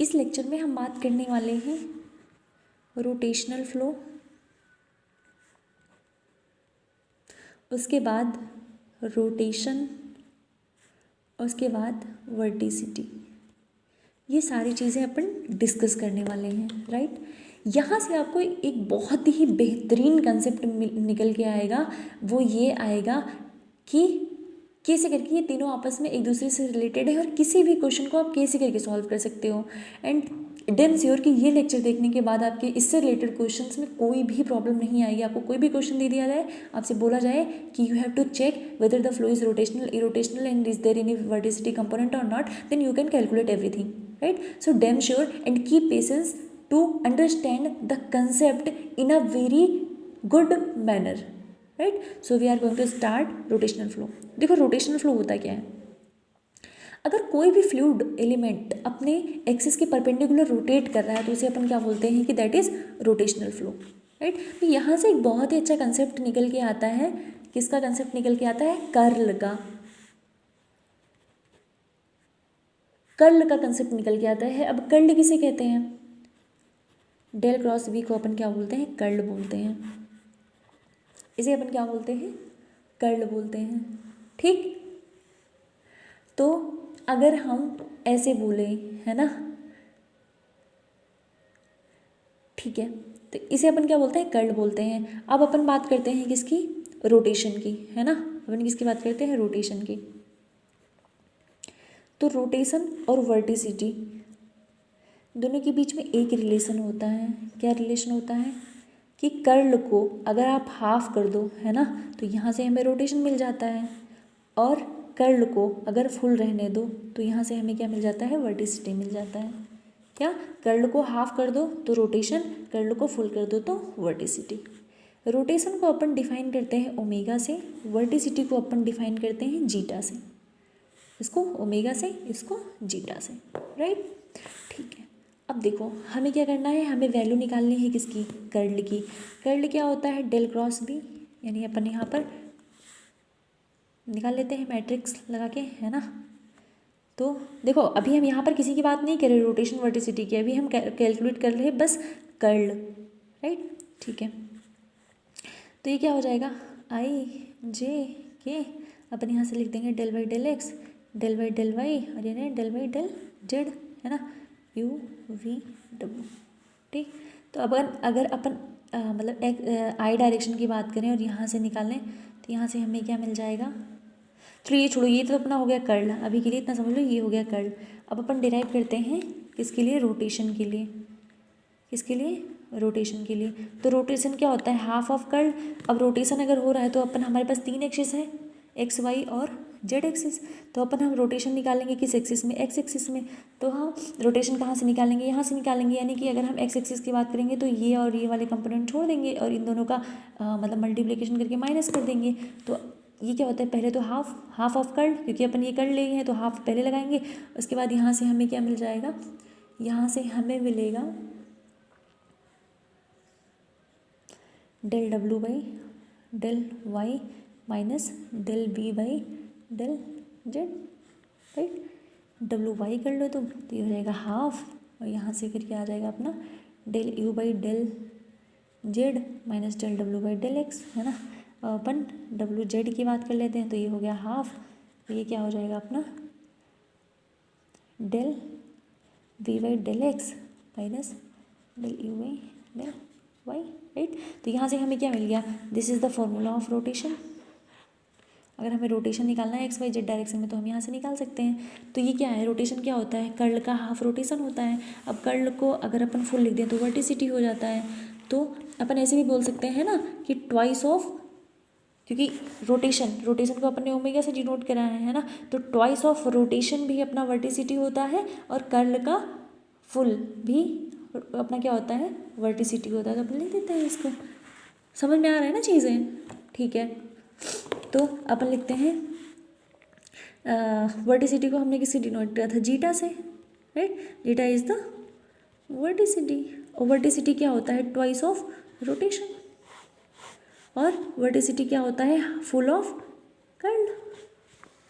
इस लेक्चर में हम बात करने वाले हैं रोटेशनल फ्लो, उसके बाद रोटेशन, उसके बाद वर्टिसिटी। ये सारी चीज़ें अपन डिस्कस करने वाले हैं, राइट। यहाँ से आपको एक बहुत ही बेहतरीन कंसेप्ट निकल के आएगा। वो ये आएगा कि कैसे करके ये तीनों आपस में एक दूसरे से रिलेटेड है और किसी भी क्वेश्चन को आप कैसे करके सॉल्व कर सकते हो। एंड डैम श्योर कि ये लेक्चर देखने के बाद आपके इससे रिलेटेड क्वेश्चंस में कोई भी प्रॉब्लम नहीं आएगी। आपको कोई भी क्वेश्चन दे दिया जाए, आपसे बोला जाए कि you have to check whether the flow is rotational, irrotational and is there any vorticity component और not, then you can calculate everything, right? So damn sure and keep patience to understand the concept in a very good manner, right? So we are going to start rotational flow. देखो rotational flow होता क्या है? अगर कोई भी fluid element अपने axis के perpendicular rotate कर रहा है तो उसे अपन क्या बोलते हैं कि that is rotational flow, right. तो यहाँ से एक बहुत ही अच्छा कंसेप्ट निकल के आता है। किसका कंसेप्ट निकल के आता है? कर्ल का। कर्ल का कंसेप्ट निकल के आता है। अब कर्ल किसे कहते हैं? डेल क्रॉस बी को अपन क्या बोलते हैं? कर्ल बोलते हैं। इसे अपन क्या बोलते हैं? कर्ल बोलते हैं, ठीक। तो अगर हम ऐसे बोले, है ना, ठीक है, तो इसे अपन क्या बोलते हैं? कर्ल बोलते हैं। अब अपन बात करते हैं किसकी? रोटेशन की, है ना। अपन किसकी बात करते हैं? रोटेशन की। तो रोटेशन और वर्टिसिटी दोनों के बीच में एक रिलेशन होता है। क्या रिलेशन होता है? कि कर्ल को अगर आप हाफ कर दो, है ना, तो यहाँ से हमें रोटेशन मिल जाता है, और कर्ल को अगर फुल रहने दो तो यहाँ से हमें क्या मिल जाता है? वर्टिसिटी मिल जाता है। क्या? कर्ल को हाफ कर दो तो रोटेशन, कर्ल को फुल कर दो तो वर्टिसिटी। रोटेशन को अपन डिफाइन करते हैं ओमेगा से, वर्टिसिटी को अपन डिफाइन करते हैं जीटा से। इसको ओमेगा से, इसको जीटा से, राइट, ठीक है। अब देखो हमें क्या करना है? हमें वैल्यू निकालनी है किसकी? कर्ल की। कर्ल क्या होता है? डेल क्रॉस बी, यानी अपन यहाँ पर निकाल लेते हैं मैट्रिक्स लगा के, है ना। तो देखो अभी हम यहाँ पर किसी की बात नहीं कर रहे रोटेशन वर्टिसिटी की, अभी हम कैलकुलेट कर रहे हैं बस कर्ल, राइट, ठीक है। तो ये क्या हो जाएगा? आई जे के, अपन यहाँ से लिख देंगे del by del x, del by del y, और ये डेल बाई डेल जेड, है ना, यू वी डब्ल्यू, ठीक। तो अब अगर अपन मतलब एक आई डायरेक्शन की बात करें और यहाँ से निकालें तो यहाँ से हमें क्या मिल जाएगा? तो ये छोड़ो, ये तो अपना हो गया कर्ल, अभी के लिए इतना समझ लो, ये हो गया कर्ल। अब अपन डिराइव करते हैं किसके लिए? रोटेशन के लिए। किसके लिए? रोटेशन के लिए। तो रोटेशन क्या होता है? Half of curl. अब रोटेशन अगर हो रहा है तो अपन हमारे पास 3 एक्सिस है, एक्स वाई और जेड एक्सिस। तो अपन हम रोटेशन निकालेंगे किस एक्सिस में? एक्स एक्सिस में। तो हाँ, रोटेशन कहाँ से निकालेंगे? यहाँ से निकालेंगे, यानी कि अगर हम एक्स एक्सिस की बात करेंगे तो ये और ये वाले कंपोनेंट छोड़ देंगे और इन दोनों का मतलब मल्टीप्लिकेशन करके माइनस कर देंगे। तो ये क्या होता है? पहले तो हाफ ऑफ कर्ल, क्योंकि अपन ये कर्ल ले हैं तो हाफ पहले लगाएंगे। उसके बाद यहाँ से हमें क्या मिल जाएगा? यहाँ से हमें मिलेगा del W by del Y minus del B by del Z, right. W Y कर लो तो ये हो जाएगा हाफ, और यहाँ से फिर क्या आ जाएगा अपना? Del u by del z minus del W by del x, है ना। अपन डब्ल्यू जेड की बात कर लेते हैं तो ये हो गया हाफ, तो ये क्या हो जाएगा अपना? Del v by del x minus del u by del y, right. तो यहाँ से हमें क्या मिल गया? This is the formula of rotation. अगर हमें रोटेशन निकालना है एक्स वाई जेड डायरेक्शन में तो हम यहाँ से निकाल सकते हैं। तो ये क्या है? रोटेशन क्या होता है? कर्ल का हाफ रोटेशन होता है। अब कर्ल को अगर अपन फुल लिख दें तो वर्टिसिटी हो जाता है। तो अपन ऐसे भी बोल सकते हैं ना कि ट्वाइस ऑफ, क्योंकि रोटेशन को अपन ने ओमेगा से डिनोट करा है ना, तो ट्वाइस ऑफ रोटेशन भी अपना वर्टिसिटी होता है और कर्ल का फुल भी अपना क्या होता है? वर्टिसिटी होता है। तो अपन लिख देते हैं इसको। समझ में आ रहा है ना चीज़ें? ठीक है, तो अपन लिखते हैं वर्टिसिटी को हमने किससे डिनोट किया था? जीटा से, राइट। जीटा इज द वर्टिसिटी, और वर्टिसिटी क्या होता है? ट्वाइस ऑफ रोटेशन, और वर्टिसिटी क्या होता है? फुल ऑफ कर्ल,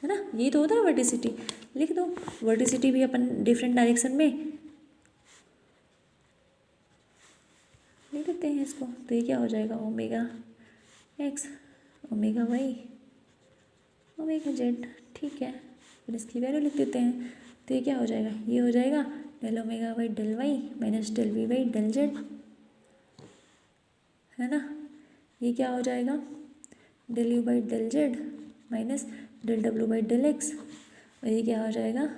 है ना। यही तो होता है वर्टिसिटी। लिख दो, वर्टिसिटी भी अपन डिफरेंट डायरेक्शन में ले लेते हैं इसको, तो ये क्या हो जाएगा omega x omega y omega z. ठीक है, फिर इसकी वैल्यू लिख देते हैं, तो ये क्या हो जाएगा, ये हो जाएगा del omega by del Y minus del v by del z, है ना। ये क्या हो जाएगा del u by del z minus del W by del x, और ये क्या हो जाएगा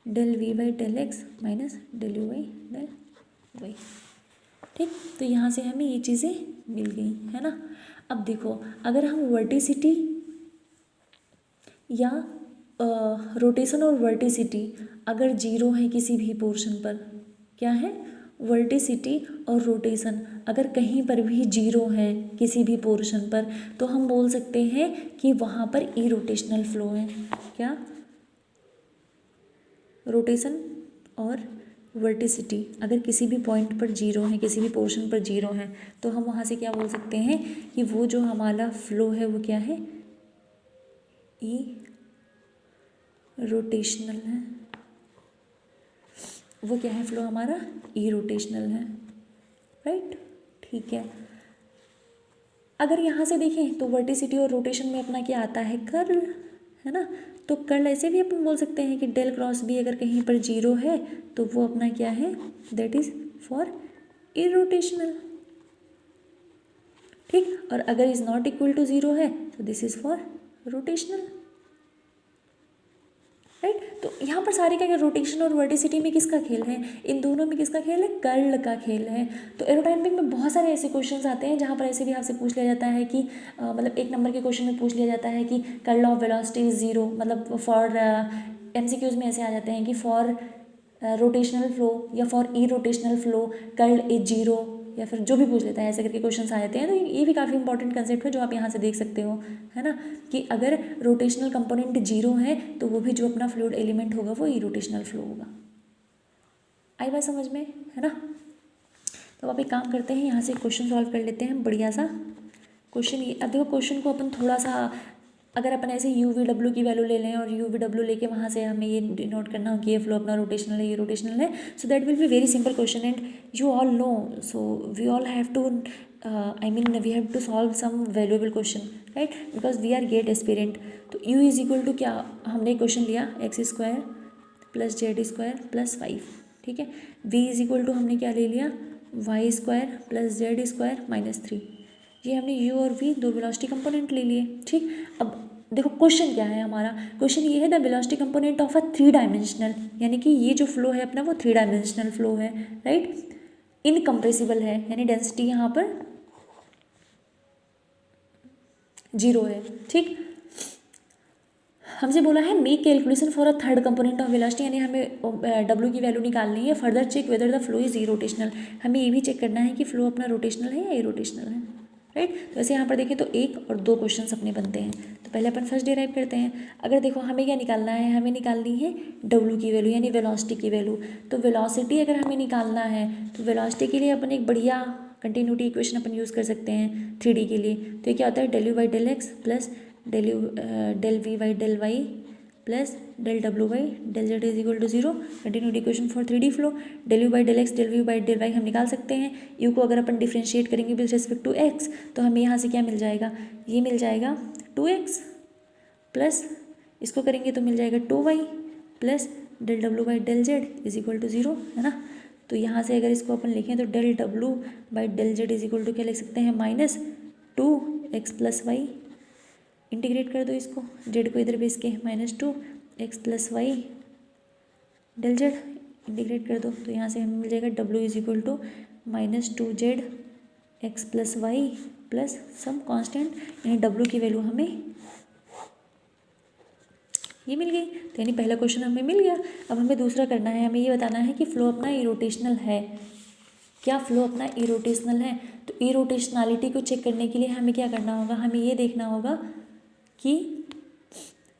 del v by del x minus del u by del y. ठीक, तो यहाँ से हमें ये चीज़ें मिल गई, है ना। अब देखो, अगर हम वर्टिसिटी या रोटेशन और वर्टिसिटी अगर जीरो है किसी भी पोर्शन पर, क्या है वर्टिसिटी और रोटेशन अगर कहीं पर भी जीरो है किसी भी पोर्शन पर, तो हम बोल सकते हैं कि वहाँ पर इरोटेशनल फ्लो है। क्या, रोटेशन और वर्टिसिटी अगर किसी भी पॉइंट पर जीरो है, किसी भी पोर्शन पर जीरो है, तो हम वहाँ से क्या बोल सकते हैं कि वो जो हमारा फ्लो है वो क्या है, ई रोटेशनल है। वो क्या है फ्लो हमारा, ई रोटेशनल है, राइट। ठीक है, अगर यहाँ से देखें तो वर्टिसिटी और रोटेशन में अपना क्या आता है, कर्ल, है ना। तो कर्ल ऐसे भी अपन बोल सकते हैं कि डेल क्रॉस बी अगर कहीं पर जीरो है तो वो अपना क्या है, दैट इज फॉर इरोटेशनल। ठीक, और अगर is not equal to zero है तो this is for rotational, right. तो यहाँ पर सारे क्या, रोटेशन और वर्टिसिटी में किसका खेल है, इन दोनों में किसका खेल है, कर्ल का खेल है। तो एरोडायनेमिक में बहुत सारे ऐसे क्वेश्चंस आते हैं जहाँ पर ऐसे भी आपसे पूछ लिया जाता है कि मतलब 1 नंबर के क्वेश्चन में पूछ लिया जाता है कि curl of velocity is zero, मतलब फॉर MCQs में ऐसे आ जाते हैं कि फॉर रोटेशनल फ्लो या for E rotational flow curl is zero, या फिर जो भी पूछ लेता है ऐसे करके क्वेश्चंस आ जाते हैं। तो ये भी काफ़ी इंपॉर्टेंट कंसेप्ट है जो आप यहाँ से देख सकते हो, है ना, कि अगर रोटेशनल कंपोनेंट जीरो है तो वो भी जो अपना फ्लूइड एलिमेंट होगा वो इरोटेशनल फ्लो होगा। आई बात समझ में, है ना। तो आप एक काम करते हैं, यहाँ से क्वेश्चन सॉल्व कर लेते हैं बढ़िया सा क्वेश्चन। ये अब देखो, क्वेश्चन को अपन थोड़ा सा अगर अपन ऐसे UVW की वैल्यू ले लें और UVW लेके वहाँ से हमें ये डिनोट करना हो कि ये फ्लो अपना रोटेशनल है, ये रोटेशनल है, so that will be very simple question and you all know, so we all have to we have to solve some valuable question, right, because we are GATE aspirant. तो U is equal to क्या, हमने question लिया x² + z² + 5, ठीक है। V is equal to हमने क्या ले लिया, y² + z² - 3। ये हमने U और V दो वेलोसिटी कंपोनेंट ले लिए, ठीक। अब देखो क्वेश्चन क्या है हमारा, क्वेश्चन ये है the velocity component of a 3 dimensional, यानी कि ये जो फ्लो है अपना वो 3 डायमेंशनल फ्लो है, राइट, इनकम्प्रेसिबल है, यानी डेंसिटी यहाँ पर जीरो है, ठीक। हमसे बोला है make calculation for a third component of velocity, यानी हमें W की वैल्यू निकालनी है। Further check whether the flow is irrotational, हमें ये भी चेक करना है कि फ्लो अपना रोटेशनल है या इरोटेशनल है, राइट। तो वैसे यहाँ पर देखें तो 1 और 2 क्वेश्चन अपने बनते हैं। तो पहले अपन फर्स्ट डिराइव करते हैं। अगर देखो हमें क्या निकालना है, हमें निकालनी है W की वैल्यू यानी वेलोसिटी की वैल्यू। तो वेलोसिटी अगर हमें निकालना है तो वेलोसिटी के लिए अपन एक बढ़िया कंटिन्यूटी इक्वेशन अपन यूज़ कर सकते हैं 3D के लिए। तो ये क्या होता है, del u by del x plus del v by del y plus del W by del z is equal to 0। Continuity equation for 3D flow, del u by del x del v by del y हम निकाल सकते हैं। U को अगर अपन differentiate करेंगे with respect to x तो हमें यहाँ से क्या मिल जाएगा, ये मिल जाएगा 2x प्लस इसको करेंगे तो मिल जाएगा 2y plus del W by del z is equal to 0, है ना। तो यहाँ से अगर इसको अपन लिखें तो del W by del z is equal to क्या लिख सकते हैं, -2x + y। इंटीग्रेट कर दो इसको, जेड को इधर भेज के -2x + y del Z integrate कर दो। तो यहाँ से हमें मिल जाएगा W is equal to -2z x + y plus some constant, यानी W की वैल्यू हमें ये मिल गई। तो यानी पहला क्वेश्चन हमें मिल गया। अब हमें दूसरा करना है, हमें ये बताना है कि फ्लो अपना इरोटेशनल है, क्या फ्लो अपना इरोटेशनल है। तो इरोटेशनलिटी को चेक करने के लिए हमें क्या करना होगा, हमें ये देखना होगा कि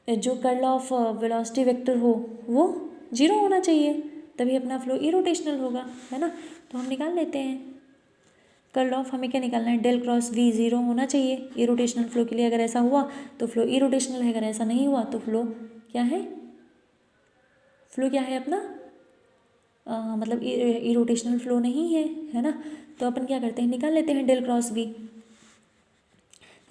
जो कर्ल ऑफ वेलोसिटी वेक्टर हो वो 0 होना चाहिए, तभी अपना फ्लो इरोटेशनल होगा, है ना। तो हम निकाल लेते हैं कर्ल ऑफ, हमें क्या निकालना है, डेल क्रॉस V 0 होना चाहिए इरोटेशनल फ्लो के लिए। अगर ऐसा हुआ तो फ्लो इरोटेशनल है, अगर ऐसा नहीं हुआ तो फ्लो क्या है, फ्लो क्या है अपना मतलब इरोटेशनल फ्लो नहीं है ना, तो अपन क्या करते हैं, निकाल लेते हैं डेल क्रॉस वी।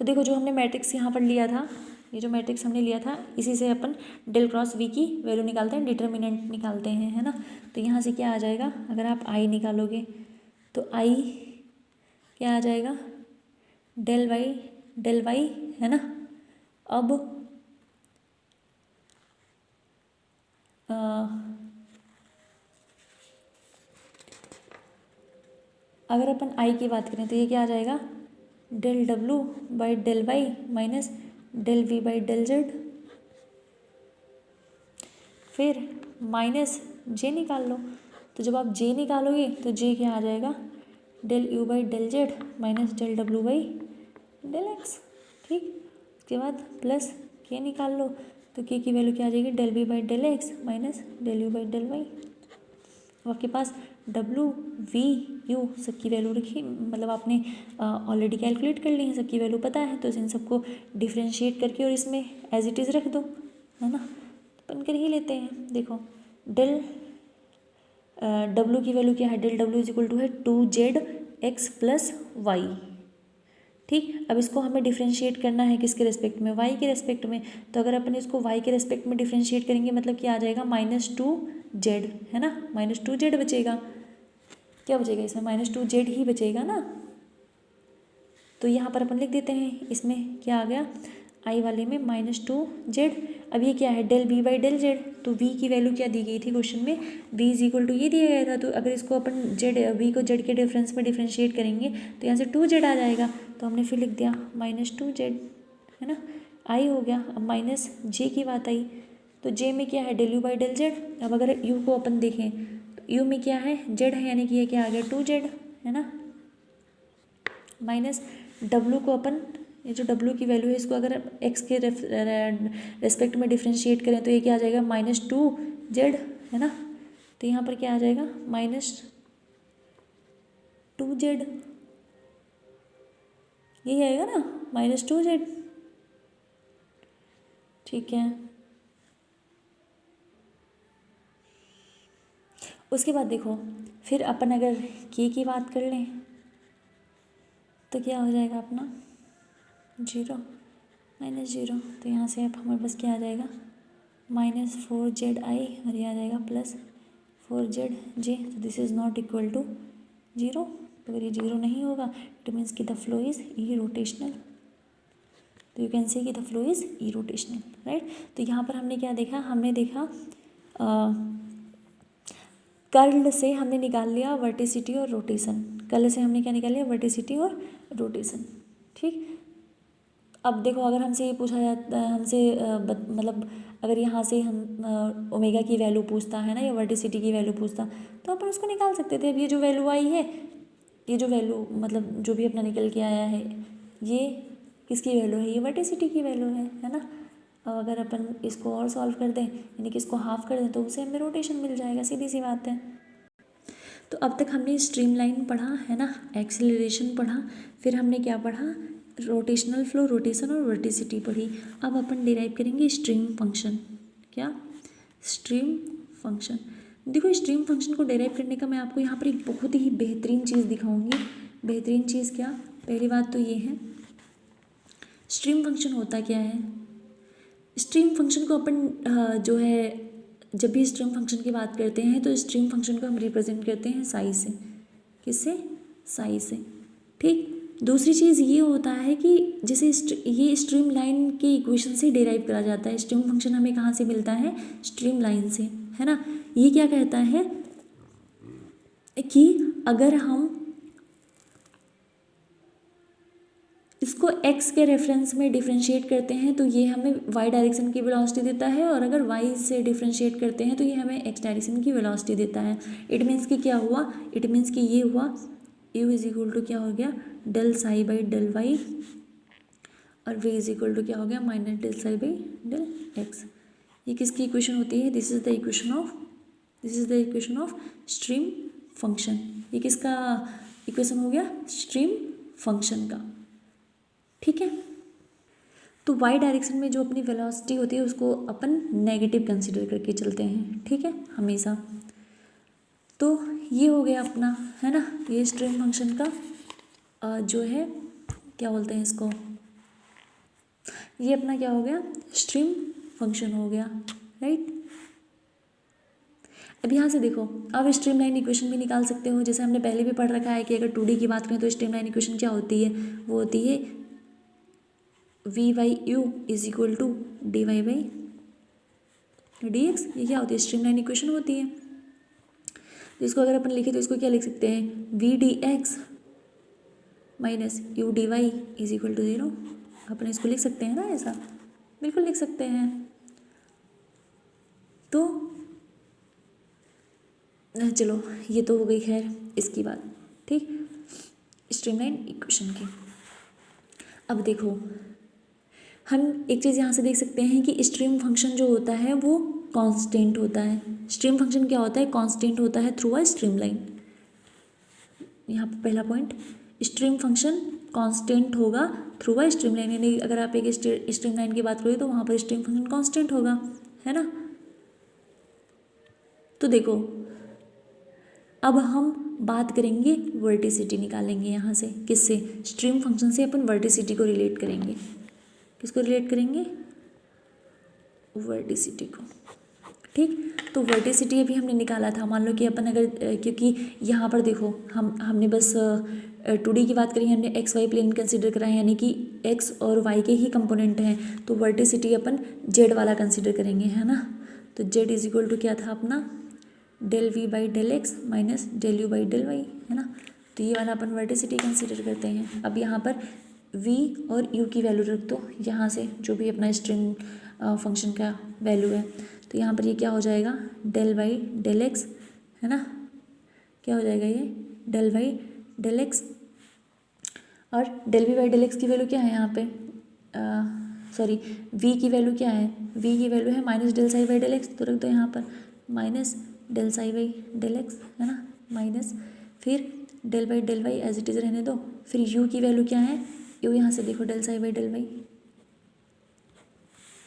तो देखो जो हमने मैट्रिक्स यहाँ पर लिया था, ये जो मैट्रिक्स हमने लिया था, इसी से अपन डेल क्रॉस वी की वैल्यू निकालते हैं, डिटर्मिनेंट निकालते हैं, है ना। तो यहाँ से क्या आ जाएगा, अगर आप आई निकालोगे तो आई क्या आ जाएगा, डेल वाई, है ना। अब अगर अपन आई की बात करें तो ये क्या आ जाएगा, डेल डब्लू by del Y minus del v by del z, फिर माइनस जे निकाल लो। तो जब आप जे निकालोगे तो जे क्या आ जाएगा, del u by del z minus del डब्लू बाई डेल एक्स, ठीक। उसके बाद प्लस के निकाल लो, तो के की वैल्यू क्या आ जाएगी, del v by del x minus del u by del y. अब आपके पास डब्लू वी यू सबकी वैल्यू रखी, मतलब आपने ऑलरेडी कैलकुलेट कर ली है, सबकी वैल्यू पता है, तो इन सबको डिफ्रेंशिएट करके और इसमें एज इट इज़ रख दो, है ना। तो अपन कर ही लेते हैं। देखो डेल डब्लू की वैल्यू क्या है, डेल डब्लू इज इक्वल टू है 2z x प्लस वाई, ठीक। अब इसको हमें डिफ्रेंशिएट करना है किसके रेस्पेक्ट में, y के रेस्पेक्ट में। तो अगर अपन इसको y के रेस्पेक्ट में डिफ्रेंशिएट करेंगे मतलब क्या आ जाएगा, -2z, है ना, -2z बचेगा। क्या बचेगा इसमें, -2z ही बचेगा ना। तो यहाँ पर अपन लिख देते हैं, इसमें क्या आ गया, आई वाले में -2z। अब ये क्या है, del B by del z, तो v की वैल्यू क्या दी गई थी क्वेश्चन में, v इज इक्वल टू ये दिया गया था। तो अगर इसको अपन v को z के डिफरेंस में डिफ्रेंशिएट करेंगे तो यहाँ से 2z आ जाएगा, तो हमने फिर लिख दिया -2z, है ना। आई हो गया। अब माइनस जे की बात आई, तो जे में क्या है, del u by del z. अब अगर यू को अपन देखें तो यू में क्या है, जेड है, यानी कि ये क्या आ गया 2z, है ना। माइनस डब्लू को अपन, ये जो डब्लू की वैल्यू है इसको अगर एक्स के रेस्पेक्ट में डिफ्रेंशिएट करें तो ये क्या आ जाएगा, -2z, है ना। तो यहाँ पर क्या आ जाएगा, -2z, यही आएगा ना, -2z, ठीक है। उसके बाद देखो फिर अपन अगर के की बात कर लें तो क्या हो जाएगा अपना, 0 -0। तो यहाँ से अब हमारे पास क्या आ जाएगा, -4z आई, और ये आ जाएगा +4z जे। तो this is not equal to 0। तो अगर ये 0 नहीं होगा इट मीन्स कि द फ्लो इज़ इरोटेशनल। तो यू कैन से कि the flow is irrotational, right. तो यहाँ पर हमने क्या देखा, हमने देखा कर्ल से हमने निकाल लिया वर्टिसिटी और रोटेशन, कर्ल से हमने क्या निकाल लिया, वर्टिसिटी और रोटेशन, ठीक। अब देखो अगर हमसे ये पूछा जाता है, हमसे मतलब अगर यहाँ से हम ओमेगा की वैल्यू पूछता है ना, या वर्टिसिटी की वैल्यू पूछता, तो अपन उसको निकाल सकते थे। अब ये जो वैल्यू आई है, ये जो वैल्यू मतलब जो भी अपना निकल के आया है, ये किसकी वैल्यू है, ये वर्टिसिटी की वैल्यू है ना। अब अगर अपन इसको और सॉल्व कर दें, यानी कि इसको हाफ कर दें, तो उससे हमें रोटेशन मिल जाएगा, सीधी सी बात है। तो अब तक हमने स्ट्रीमलाइन पढ़ा है ना, एक्सेलरेशन पढ़ा, फिर हमने क्या पढ़ा, रोटेशनल फ्लो, रोटेशन और वर्टिसिटी पढ़ी। अब अपन डिराइव करेंगे स्ट्रीम फंक्शन। क्या, स्ट्रीम फंक्शन। देखो स्ट्रीम फंक्शन को डिराइव करने का मैं आपको यहाँ पर एक बहुत ही बेहतरीन चीज़ दिखाऊंगी। बेहतरीन चीज़ क्या, पहली बात तो ये है, स्ट्रीम फंक्शन होता क्या है। स्ट्रीम फंक्शन को अपन जो है, जब भी स्ट्रीम फंक्शन की बात करते हैं तो स्ट्रीम फंक्शन को हम रिप्रेजेंट करते हैं साई से। किससे, साई से, ठीक। दूसरी चीज़ ये होता है कि जैसे ये स्ट्रीम लाइन के इक्वेशन से डिराइव करा जाता है। स्ट्रीम फंक्शन हमें कहाँ से मिलता है, स्ट्रीम लाइन से, है ना। ये क्या कहता है कि अगर हम इसको x के रेफरेंस में डिफरेंशिएट करते हैं तो ये हमें y डायरेक्शन की वेलोसिटी देता है, और अगर y से डिफरेंशिएट करते हैं तो ये हमें x डायरेक्शन की वेलोसिटी देता है। इट मीन्स कि क्या हुआ, इट मीन्स कि ये हुआ u इज इक्वल टू क्या हो गया, del psi by del y, और v इज इक्वल टू क्या हो गया, minus del psi by del x. ये किसकी इक्वेशन होती है, this is the equation of stream function. ये किसका इक्वेशन हो गया, स्ट्रीम फंक्शन का, ठीक है। तो y डायरेक्शन में जो अपनी वेलोसिटी होती है उसको अपन नेगेटिव कंसीडर करके चलते हैं, ठीक है, हमेशा। तो ये हो गया अपना, है ना, ये स्ट्रीम फंक्शन का जो है क्या बोलते हैं इसको, ये अपना क्या हो गया, स्ट्रीम फंक्शन हो गया, राइट। अब यहाँ से देखो, अब स्ट्रीमलाइन इक्वेशन भी निकाल सकते हो, जैसे हमने पहले भी पढ़ रखा है कि अगर 2D की बात करें तो स्ट्रीमलाइन इक्वेशन क्या होती है, वो होती है v/u is equal to dy/dx। ये क्या होती है, स्ट्रीमलाइन इक्वेशन होती है। तो इसको अगर अपन लिखे तो इसको क्या लिख सकते हैं, v/dx minus u/dy is equal to 0। अपन इसको लिख सकते हैं ना, ऐसा बिल्कुल लिख सकते हैं। तो चलो ये तो हो गई खैर इसकी बात, ठीक, स्ट्रीमलाइन इक्वेशन की। अब देखो हम एक चीज़ यहाँ से देख सकते हैं कि स्ट्रीम फंक्शन जो होता है वो कांस्टेंट होता है। स्ट्रीम फंक्शन क्या होता है, कांस्टेंट होता है थ्रू अ स्ट्रीमलाइन। यहाँ पर पहला पॉइंट, स्ट्रीम फंक्शन कांस्टेंट होगा थ्रू अ स्ट्रीमलाइन, यानी अगर आप एक स्ट्रीमलाइन की बात करोगे तो वहाँ पर स्ट्रीम फंक्शन कांस्टेंट होगा, है ना। तो देखो अब हम बात करेंगे वर्टिसिटी निकालेंगे यहाँ से, किससे, स्ट्रीम फंक्शन से अपन वर्टिसिटी को रिलेट करेंगे। किसको रिलेट करेंगे, वर्टिसिटी को, ठीक। तो वर्टिसिटी अभी हमने निकाला था, मान लो कि अपन अगर क्योंकि यहाँ पर देखो हमने बस 2D की बात करी, हमने XY प्लेन कंसिडर करा है, यानी कि X और Y के ही कंपोनेंट हैं, तो वर्टिसिटी अपन Z वाला कंसिडर करेंगे, है ना। तो Z इज इक्वल टू क्या था अपना, del v by del x minus del u by del y, है ना। तो ये वाला अपन वर्टिसिटी कंसिडर करते हैं। अब यहाँ पर v और u की वैल्यू रख दो, यहाँ से जो भी अपना स्ट्रिंग फंक्शन का वैल्यू है, तो यहाँ पर ये क्या हो जाएगा, del बाई del x, है ना, क्या हो जाएगा ये del बाई del x, और del v by del x की वैल्यू क्या है यहाँ पे, सॉरी v की वैल्यू क्या है, v की वैल्यू है minus del psi by del x, तो रख दो यहाँ पर minus del psi by del x, है ना, माइनस फिर del by del y as it is रहने दो, फिर u की वैल्यू क्या है, u यहाँ से देखो del psi by del y,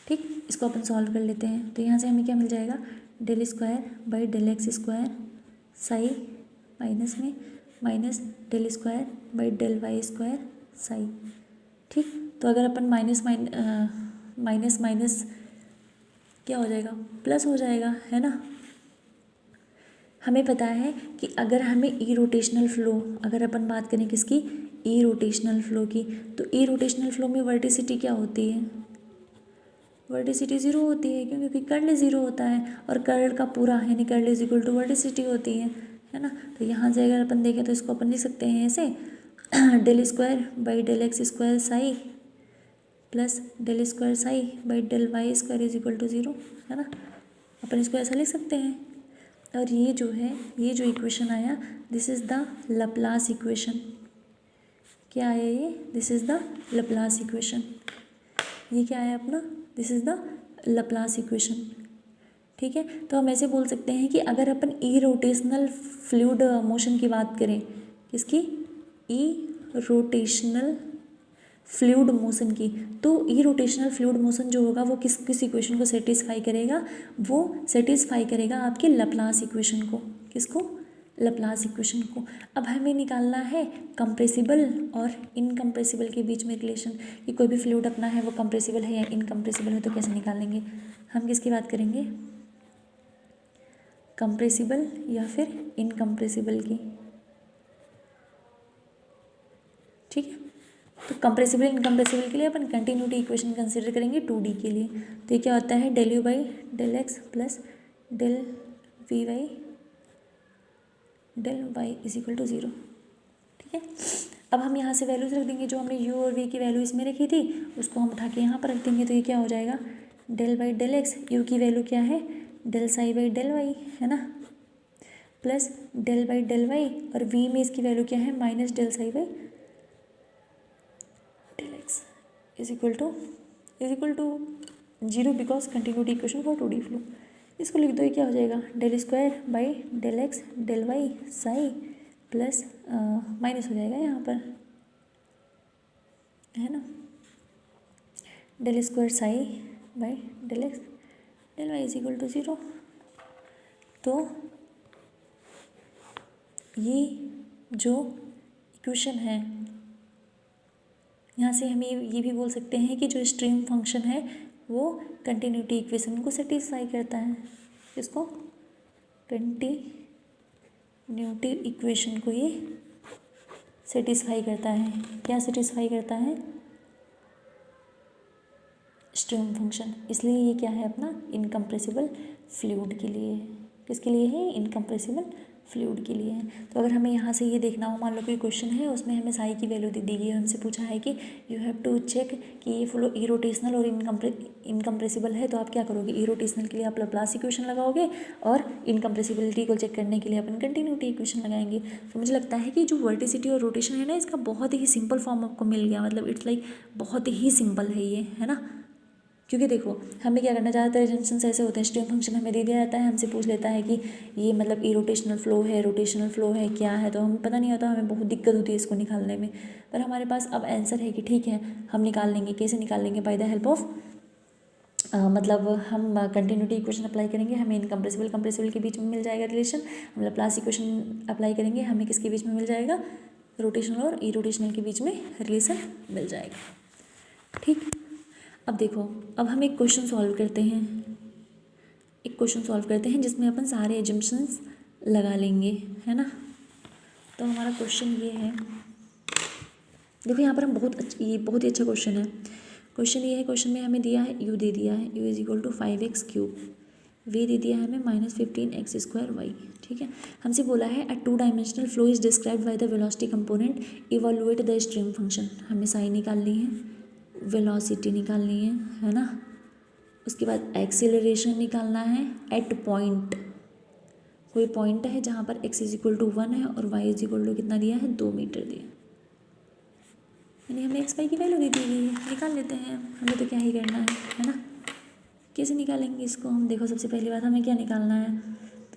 ठीक। इसको अपन सॉल्व कर लेते हैं, तो यहाँ से हमें क्या मिल जाएगा, del square by del x square psi minus में minus del square by del y square psi, ठीक। तो अगर अपन माइनस माइनस क्या हो जाएगा, प्लस हो जाएगा, है ना। हमें पता है कि अगर हमें ई रोटेशनल फ्लो, अगर अपन बात करें किसकी, ई रोटेशनल फ्लो की, तो ई रोटेशनल फ्लो में वर्टिसिटी क्या होती है, वर्टिसिटी ज़ीरो होती है, क्योंकि कर्ल ज़ीरो होता है, और कर्ल का पूरा यानी curl is equal to vorticity होती है ना। तो यहाँ से अगर अपन देखें तो इसको अपन लिख सकते हैं ऐसे del square by del x square psi plus del square psi by del y square is equal to 0, है ना। अपन इसको ऐसा लिख सकते हैं। और ये जो है, ये जो इक्वेशन आया, this is the Laplace equation. क्या आया ये, this is the Laplace equation. ये क्या है अपना, this is the Laplace equation, ठीक है। तो हम ऐसे बोल सकते हैं कि अगर अपन ई रोटेशनल फ्लूइड मोशन की बात करें, किसकी, ई रोटेशनल फ्लूइड मोशन की, तो ई रोटेशनल फ्लूइड मोशन जो होगा वो किस इक्वेशन को सेटिस्फाई करेगा, वो सेटिस्फाई करेगा आपके लप्लास इक्वेशन को। किसको, लप्लास इक्वेशन को। अब हमें निकालना है कंप्रेसिबल और इनकम्प्रेसिबल के बीच में रिलेशन, कि कोई भी फ्लूइड अपना है वो कंप्रेसिबल है या इनकम्प्रेसिबल है, तो कैसे निकालेंगे। हम किसकी बात करेंगे, कंप्रेसिबल या फिर इनकम्प्रेसिबल की, ठीक है। तो कंप्रेसिबल इनकम्प्रेसिबल के लिए अपन कंटिन्यूटी इक्वेशन कंसिडर करेंगे 2D के लिए। तो ये क्या होता है, del u by del x plus del v by del y is equal to 0, ठीक है। अब हम यहाँ से वैल्यूज रख देंगे, जो हमने u और v की वैल्यू इसमें रखी थी उसको हम उठा के यहाँ पर रख देंगे। तो ये क्या हो जाएगा, del by del x, u की वैल्यू क्या है, del psi by del y, है ना, plus del by del y, और v में इसकी वैल्यू क्या है, minus del psi by del x is equal to 0, because continuity equation for 2D flow. इसको लिख दो, ये क्या हो जाएगा, del square by del x del y psi plus minus हो जाएगा यहाँ पर, है ना, del square psi by del x del y is equal to 0। तो ये जो इक्वेशन है, यहाँ से हम ये भी बोल सकते हैं कि जो स्ट्रीम फंक्शन है वो कंटिन्यूटी इक्वेशन को सेटिस्फाई करता है। इसको कंटिन्यूटी इक्वेशन को ये सेटिस्फाई करता है। क्या सेटिस्फाई करता है? Stream function. इसलिए ये क्या है अपना इनकम्प्रेसिबल फ्लूइड के लिए। किसके लिए है? इनकम्प्रेसिबल फ्लूइड के लिए है। तो अगर हमें यहाँ से ये देखना हो, मान लो कोई क्वेश्चन है उसमें हमें साई की वैल्यू दे दी गई है, हमसे पूछा है कि यू हैव टू चेक कि ये फ्लो इरोटेशनल और इनकम्प्रेसिबल है, तो आप क्या करोगे? इरोटेशनल के लिए आप लाप्लास इक्वेशन लगाओगे और इनकम्प्रेसिबिलिटी को चेक करने के लिए अपन कंटिन्यूटी इक्वेशन लगाएंगे। तो मुझे लगता है कि जो वर्टिसिटी और रोटेशन है ना, इसका बहुत ही सिंपल फॉर्म आपको मिल गया। मतलब इट्स लाइक बहुत ही सिंपल है ये, है ना। क्योंकि देखो हमें क्या करना, ज़्यादातर एजम्पशंस ऐसे होते हैं, स्ट्रीम फंक्शन हमें दे दिया जाता है, हमसे पूछ लेता है कि ये मतलब इरोटेशनल फ्लो है, रोटेशनल फ्लो है, क्या है, तो हमें पता नहीं होता, हमें बहुत दिक्कत होती है इसको निकालने में। पर हमारे पास अब आंसर है कि ठीक है हम निकाल लेंगे। कैसे निकाल लेंगे? बाय द हेल्प ऑफ मतलब हम कंटिन्यूटी इक्वेशन अप्लाई करेंगे, हमें इनकम्प्रेसिबल कंप्रेसिबल के बीच में मिल जाएगा रिलेशन। हम लाप्लास इक्वेशन अप्लाई करेंगे, हमें किसके बीच में मिल जाएगा? रोटेशनल और इरोटेशनल के बीच में रिलेशन मिल जाएगा। ठीक। अब देखो, अब हम एक क्वेश्चन सॉल्व करते हैं, जिसमें अपन सारे एजम्पशंस लगा लेंगे, है ना। तो हमारा क्वेश्चन ये है, देखो यहाँ पर हम ये बहुत ही अच्छा क्वेश्चन है। क्वेश्चन ये है, क्वेश्चन में हमें दिया है u दे दिया है, u is equal to 5x³ v दे दिया है हमें -15x² y। ठीक है, हमसे बोला है अ 2 dimensional flow is described by the velocity component, evaluate the stream function. हमें साई निकालनी है, वेलोसिटी निकालनी है ना। उसके बाद एक्सीलरेशन निकालना है एट पॉइंट। कोई पॉइंट है जहाँ पर x इज इक्वल टू 1 है और y इज इक्वल टू कितना दिया है? 2 मीटर दिया, यानी हमें x y की वैल्यू दे दी गई है। निकाल लेते हैं, हमें तो क्या ही करना है ना। कैसे निकालेंगे इसको हम? देखो सबसे पहली बात हमें क्या निकालना है?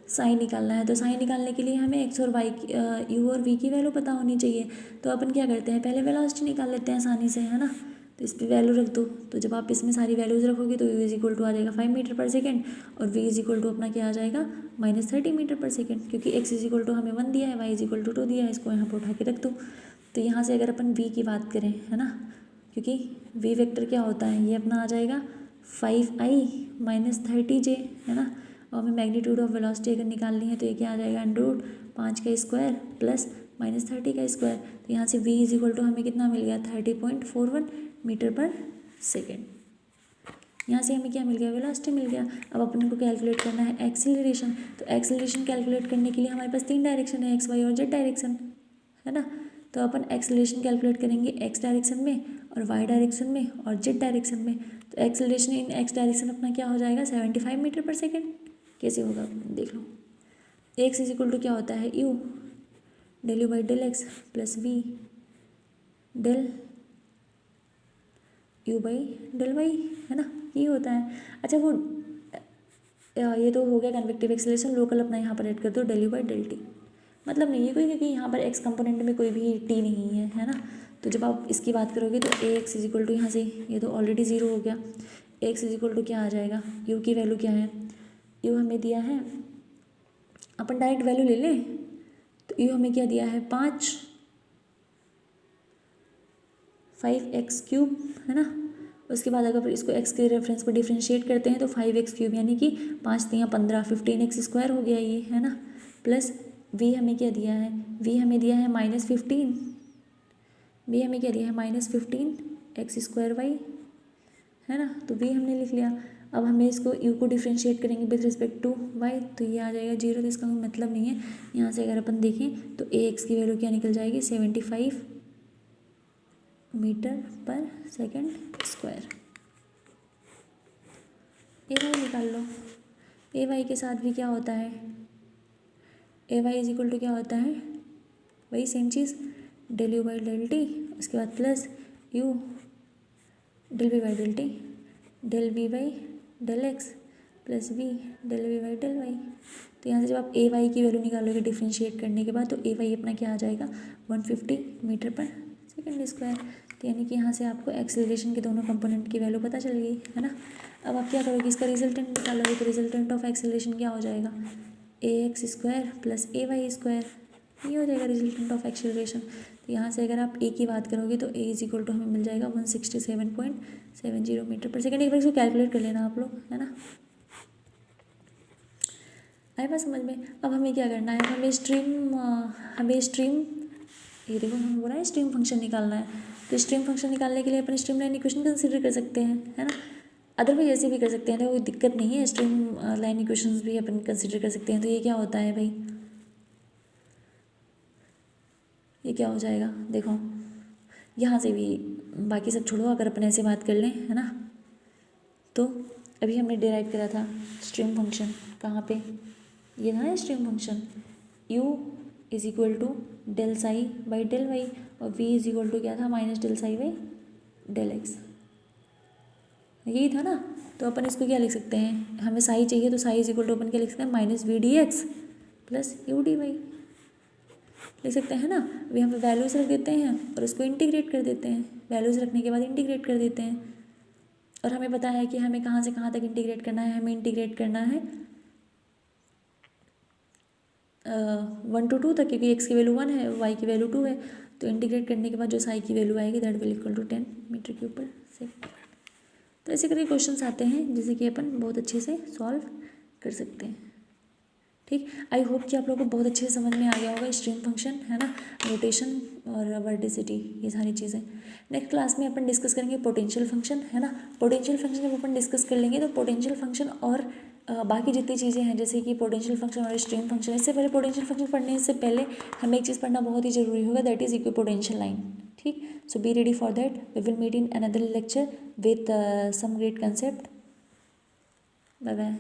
साइन निकालना है। तो साइन निकालने के लिए हमें x और y u और v की वैल्यू पता होनी चाहिए। तो अपन क्या करते हैं, पहले वेलोसिटी निकाल लेते हैं आसानी से, है ना। तो इस पर वैल्यू रख दो। तो जब आप इसमें सारी वैल्यूज रखोगे तो u इज इक्वल टू आ जाएगा 5 मीटर पर सेकेंड और v इज इक्वल टू अपना क्या आ जाएगा? -30 मीटर पर सेकेंड। क्योंकि x इज इक्वल टू हमें 1 दिया है, y इज इक्वल टू 2 दिया है, इसको यहाँ पर उठा के रख दो। तो यहाँ से अगर अपन v की बात करें, है ना, क्योंकि v वेक्टर क्या होता है, ये अपना आ जाएगा 5i - 30j, है ना। और हमें मैग्नीट्यूड ऑफ वेलोसिटी अगर निकालनी है तो ये क्या आ जाएगा? √5 का स्क्वायर प्लस -30 का स्क्वायर। तो यहाँ से v इज इक्वल टू हमें कितना मिल गया? 30.41 मीटर पर सेकेंड। यहाँ से हमें क्या मिल गया? वेलोसिटी मिल गया। अब अपन को कैलकुलेट करना है एक्सीलरेशन। तो एक्सीलरेशन कैलकुलेट करने के लिए हमारे पास 3 डायरेक्शन है, x y और z डायरेक्शन, है ना। तो अपन एक्सीलरेशन कैलकुलेट करेंगे x डायरेक्शन में और y डायरेक्शन में और z डायरेक्शन में। तो एक्सीलरेशन इन x डायरेक्शन अपना क्या हो जाएगा? 75 मीटर पर सेकेंड। कैसे होगा देख लो। x इज इक्वल टू क्या होता है? u del u by del x plus v del u by del y, है ना, ये होता है। अच्छा वो ये तो हो गया कन्वेक्टिव एक्सीलरेशन। लोकल अपना यहाँ पर ऐड कर दो del u by del t। मतलब नहीं है कोई, क्योंकि यहाँ पर x कंपोनेंट में कोई भी t नहीं है ना। तो जब आप इसकी बात करोगे तो ax इज इक्वल टू यहाँ से ये तो ऑलरेडी 0 हो गया। x इज इक्वल टू क्या आ जाएगा? u की वैल्यू क्या है? u हमें दिया है, अपन डायरेक्ट वैल्यू ले लें तो u हमें क्या दिया है? 5x³, है ना। उसके बाद अगर इसको x के रेफरेंस पर डिफ्रेंशिएट करते हैं तो 5x³ यानी कि 5 × 15 15x² हो गया ये, है ना। प्लस v हमें क्या दिया है? v हमें दिया है -15, v हमें क्या दिया है? -15x² y, है ना। तो v हमने लिख लिया। अब हमें इसको u को डिफ्रेंशिएट करेंगे विथ रिस्पेक्ट टू y, तो ये आ जाएगा 0। तो इसका कोई मतलब नहीं है। यहाँ से अगर अपन देखें तो ax की वैल्यू क्या निकल जाएगी? 75 मीटर पर सेकेंड स्क्वायर। ay निकाल लो। ay के साथ भी क्या होता है? ay इज इक्वल टू क्या होता है? वही सेम चीज़, del u by del t, उसके बाद plus u del v by del t del v by del x plus v del v by del y। तो यहाँ से जब आप ay की वैल्यू निकालोगे डिफ्रेंशिएट करने के बाद तो ay अपना क्या आ जाएगा? 150 मीटर पर सेकेंड स्क्वायर। तो यानी कि यहाँ से आपको एक्सीलरेशन के दोनों कंपोनेंट की वैल्यू पता चल गई, है ना। अब आप क्या करोगे? इसका रिजल्टेंट निकालोगे। तो रिजल्टेंट ऑफ एक्सीलरेशन क्या हो जाएगा? ax² plus ay²। ये हो जाएगा रिजल्टेंट ऑफ एक्सेलरेशन। तो यहाँ से अगर आप ए की बात करोगे तो ए इज इक्वल टू हमें मिल जाएगा 167.70 मीटर पर सेकेंड। एक बार इसको कैलकुलेट कर लेना आप लोग, है ना। आए बात समझ में। अब हमें क्या करना है, हमें स्ट्रीम ये देखो हमें बोला है स्ट्रीम फंक्शन निकालना है। तो स्ट्रीम फंक्शन निकालने के लिए अपन स्ट्रीम लाइन इक्वेशन कंसिडर कर सकते हैं, है ना। अदरवाइज ऐसे भी कर सकते हैं, तो कोई दिक्कत नहीं है, स्ट्रीम लाइन इक्वेशंस भी अपन कंसिडर कर सकते हैं। तो ये क्या होता है भाई, ये क्या हो जाएगा, देखो यहाँ से भी बाकी सब छोड़ो, अगर अपन ऐसे बात कर लें, है ना। तो अभी हमने डिराइव करा था स्ट्रीम फंक्शन, कहाँ पे, ये था ना stream function, u is equal to del psi by del y, और v इज इक्वल टू क्या था, minus del psi by del x, यही था ना। तो अपन इसको क्या लिख सकते हैं, हमें साई चाहिए तो साई इज इक्वल टू अपन क्या लिख सकते हैं, minus v d x plus u d y लिख सकते हैं ना। अभी हम वैल्यूज़ रख देते हैं और इसको इंटीग्रेट कर देते हैं, वैल्यूज़ रखने के बाद इंटीग्रेट कर देते हैं। और हमें पता है कि हमें कहाँ से कहाँ तक इंटीग्रेट करना है, हमें इंटीग्रेट करना है 1 to 2 तक, क्योंकि x की वैल्यू 1 है, y की वैल्यू 2 है। तो इंटीग्रेट करने के बाद जो साई की वैल्यू आएगी that will equal to 10 metre cube पर सेकंड। तो ऐसे करके क्वेश्चंस आते हैं जिसे कि अपन बहुत अच्छे से सॉल्व कर सकते हैं। ठीक, आई होप कि आप लोगों को बहुत अच्छे से समझ में आ गया होगा स्ट्रीम फंक्शन, है ना, रोटेशन और वर्टिसिटी, ये सारी चीज़ें। नेक्स्ट क्लास में अपन डिस्कस करेंगे पोटेंशियल फंक्शन, है ना। पोटेंशियल फंक्शन जब अपन डिस्कस कर लेंगे तो पोटेंशियल फंक्शन और बाकी जितनी चीज़ें हैं जैसे कि पोटेंशियल फंक्शन और स्ट्रीम फंक्शन, इससे पहले पोटेंशियल फंक्शन पढ़ने से पहले हमें एक चीज़ पढ़ना बहुत ही ज़रूरी होगा, दैट इज़ इक्विपोटेंशियल लाइन। ठीक, so be ready for that, we will meet in another lecture with some great concept. Bye bye.